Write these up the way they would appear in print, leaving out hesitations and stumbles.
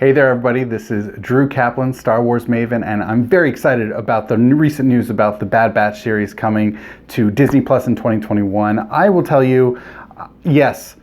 Hey there everybody, this is Drew Kaplan, Star Wars Maven, and I'm very excited about the recent news about the Bad Batch series coming to Disney Plus in 2021. I will tell you, yes,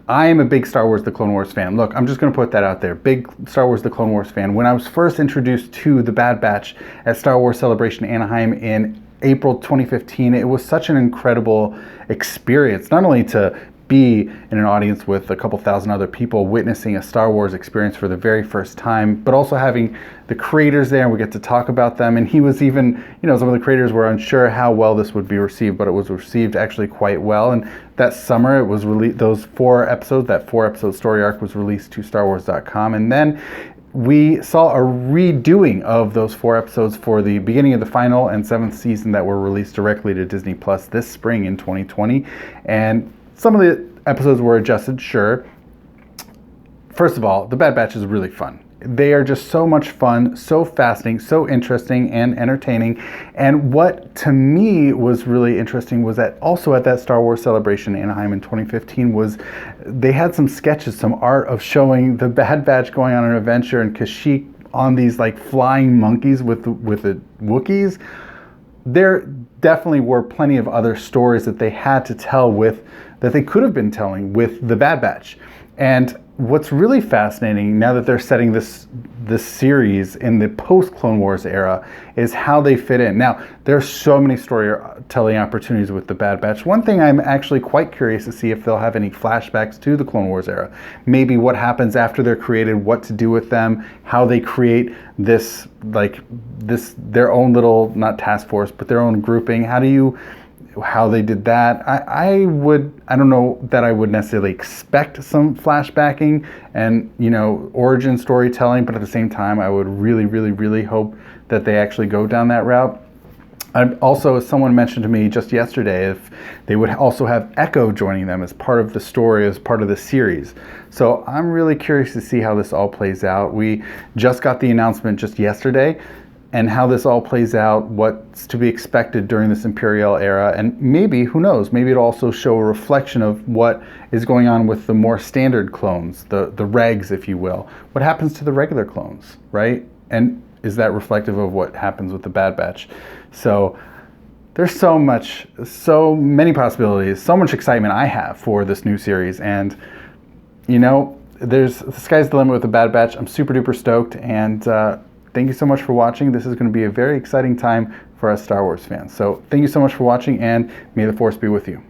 I am a big Star Wars The Clone Wars fan. Look, I'm just going to put that out there. Big Star Wars The Clone Wars fan. When I was first introduced to the Bad Batch at Star Wars Celebration Anaheim in April 2015, it was such an incredible experience, not only to be in an audience with a couple thousand other people witnessing a Star Wars experience for the very first time, but also having the creators there and we get to talk about them. And he was even, some of the creators were unsure how well this would be received, but it was received actually quite well. And that summer it was released, that 4-episode story arc was released to StarWars.com. And then we saw a redoing of those 4 episodes for the beginning of the final and 7th season that were released directly to Disney Plus this spring in 2020. And some of the episodes were adjusted, sure. First of all, the Bad Batch is really fun. They are just so much fun, so fascinating, so interesting and entertaining. And what to me was really interesting was that also at that Star Wars Celebration in Anaheim in 2015 was they had some sketches, some art of showing the Bad Batch going on an adventure and Kashyyyk on these like flying monkeys with the Wookiees. There definitely were plenty of other stories that they had to tell that they could have been telling with the Bad Batch. And what's really fascinating now that they're setting this series in the post-Clone Wars era is how they fit in. Now, there's so many storytelling opportunities with the Bad Batch. One thing I'm actually quite curious to see if they'll have any flashbacks to the Clone Wars era. Maybe what happens after they're created, what to do with them, how they create their own little, not task force, but their own grouping. How they did that. I don't know that I would necessarily expect some flashbacking and, origin storytelling, but at the same time, I would really, really, really hope that they actually go down that route. Also, someone mentioned to me just yesterday if they would also have Echo joining them as part of the story, as part of the series. So I'm really curious to see how this all plays out. We just got the announcement just yesterday, and how this all plays out, what's to be expected during this Imperial era, and maybe, who knows, maybe it'll also show a reflection of what is going on with the more standard clones, the regs, if you will. What happens to the regular clones, right? And is that reflective of what happens with the Bad Batch? So there's so many possibilities, so much excitement I have for this new series, and the sky's the limit with the Bad Batch. I'm super duper stoked, and thank you so much for watching. This is going to be a very exciting time for us Star Wars fans. So thank you so much for watching, and may the Force be with you.